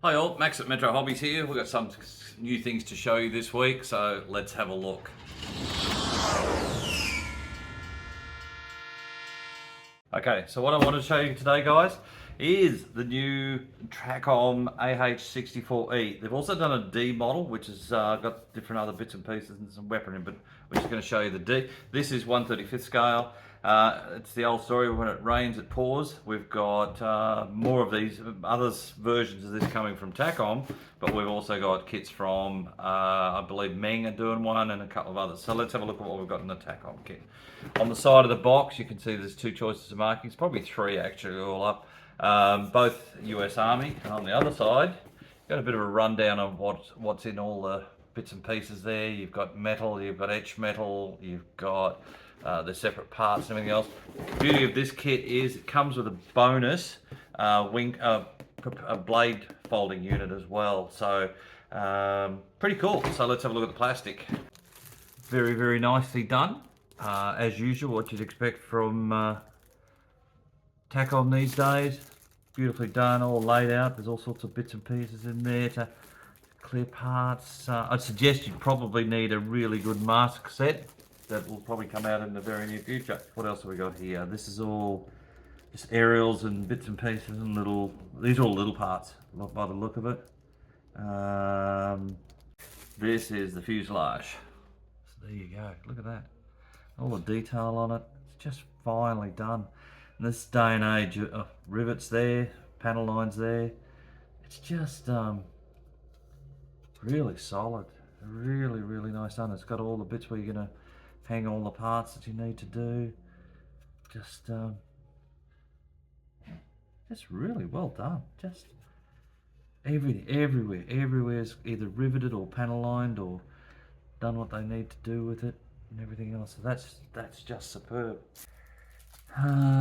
Hi all, Max at Metro Hobbies here. We've got some new things to show you this week, so let's have a look. Okay, so what I want to show you today, guys, is the new Takom AH-64E. They've also done a D model, which has got different other bits and pieces and some weaponry, but we're just going to show you the D. This is 1/35 scale. It's the old story, when it rains it pours. We've got more of these others versions of this coming from Takom, but we've also got kits from I believe Meng are doing one, and a couple of others. So let's have a look at what we've got in the Takom kit. On the side of the box you can see there's two choices of markings, probably three actually all up, both US Army, and on the other side got a bit of a rundown of what's in all the bits and pieces there. You've got metal, you've got etched metal, you've got the separate parts and everything else. The beauty of this kit is it comes with a bonus a blade folding unit as well. So pretty cool. So let's have a look at the plastic. Very, very nicely done. As usual, what you'd expect from Takom these days. Beautifully done, all laid out. There's all sorts of bits and pieces in there to clear parts. I'd suggest you probably need a really good mask set that will probably come out in the very near future. What else have we got here? This is all just aerials and bits and pieces and little, these are all little parts by the look of it. This is the fuselage. So there you go, look at that. All the detail on it, it's just finely done. In this day and age, rivets there, panel lines there. It's just really solid, really, really nice done. It's got all the bits where you're gonna hang all the parts that you need to do. Just really well done. Just everywhere's either riveted or panel lined or done what they need to do with it and everything else. So that's just superb.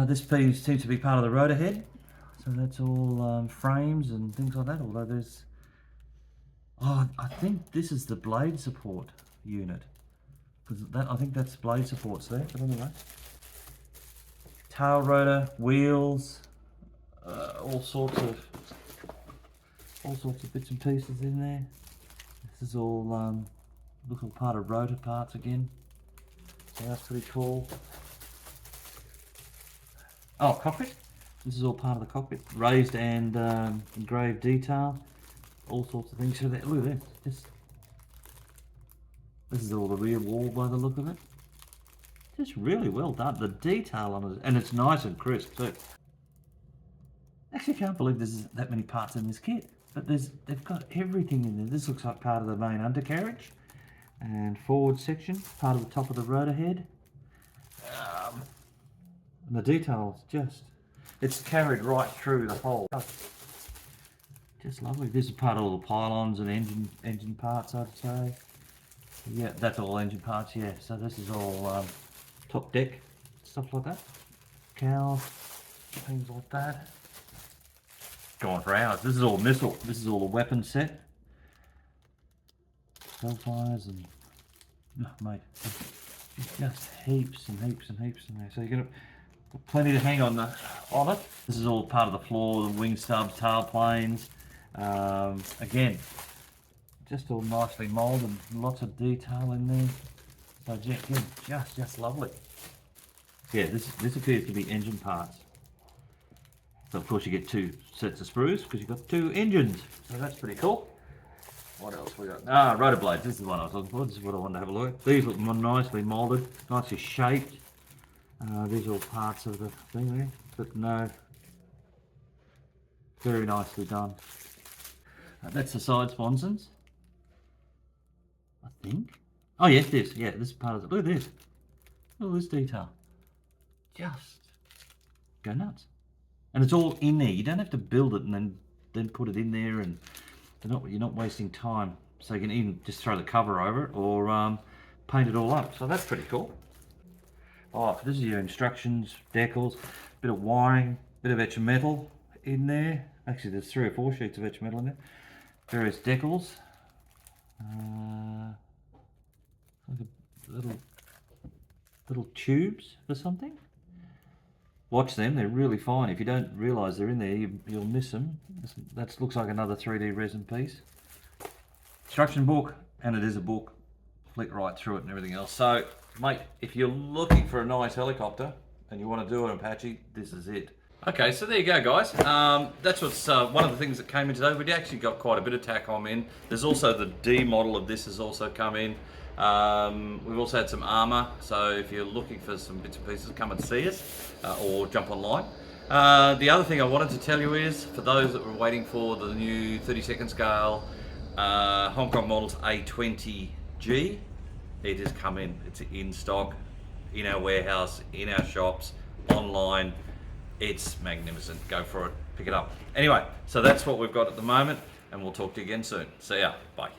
This piece seems to be part of the rotor head, so that's all frames and things like that. Although there's, I think this is the blade support unit, because I think that's blade supports there. But anyway, tail rotor, wheels, all sorts of bits and pieces in there. This is all little part of rotor parts again, so that's pretty cool. Oh, cockpit. This is all part of the cockpit. Raised and engraved detail. All sorts of things. So that, look at this. This is all the rear wall by the look of it. Just really well done. The detail on it, and it's nice and crisp too. Actually, I can't believe there's that many parts in this kit. But they've got everything in there. This looks like part of the main undercarriage and forward section, part of the top of the rotor head. And the detail is it's carried right through the whole. Just lovely. This is part of all the pylons and engine parts, I'd say. Yeah, that's all engine parts, yeah. So this is all top deck, stuff like that. Cowl, things like that. Going for hours. This is all missile. This is all the weapon set. Hellfires and, oh, mate, just heaps and heaps and heaps in there. So you're gonna got plenty to hang on it. This is all part of the floor, the wing stubs, tail planes. Again, just all nicely moulded, lots of detail in there. So again, just lovely. Yeah, this appears to be engine parts. So of course you get two sets of sprues because you've got two engines. So that's pretty cool. What else we got? Rotor blades. This is the one I was looking for. This is what I wanted to have a look at. These look nicely moulded, nicely shaped. These are all parts of the thing there, but no, very nicely done. That's the side sponsons, I think. Oh yes, this is part of it. Look at this. Look at this detail. Just go nuts. And it's all in there. You don't have to build it and then put it in there, and you're not wasting time. So you can even just throw the cover over it or paint it all up. So that's pretty cool. Oh, this is your instructions, decals, bit of wiring, bit of etch metal in there. Actually, there's 3 or 4 sheets of etch metal in there. Various decals. Like little tubes for something. Watch them, they're really fine. If you don't realise they're in there, you'll miss them. That looks like another 3D resin piece. Instruction book, and it is a book. Flick right through it and everything else. So, mate, if you're looking for a nice helicopter and you want to do an Apache, this is it. Okay, so there you go, guys. That's what's one of the things that came in today. We actually got quite a bit of Takom in. There's also the D model of this has also come in. We've also had some armour, so if you're looking for some bits and pieces, come and see us or jump online. The other thing I wanted to tell you is, for those that were waiting for the new 32nd scale Hong Kong models A20G, it has come in. It's in stock, in our warehouse, in our shops, online. It's magnificent. Go for it. Pick it up. Anyway, so that's what we've got at the moment, and we'll talk to you again soon. See ya. Bye.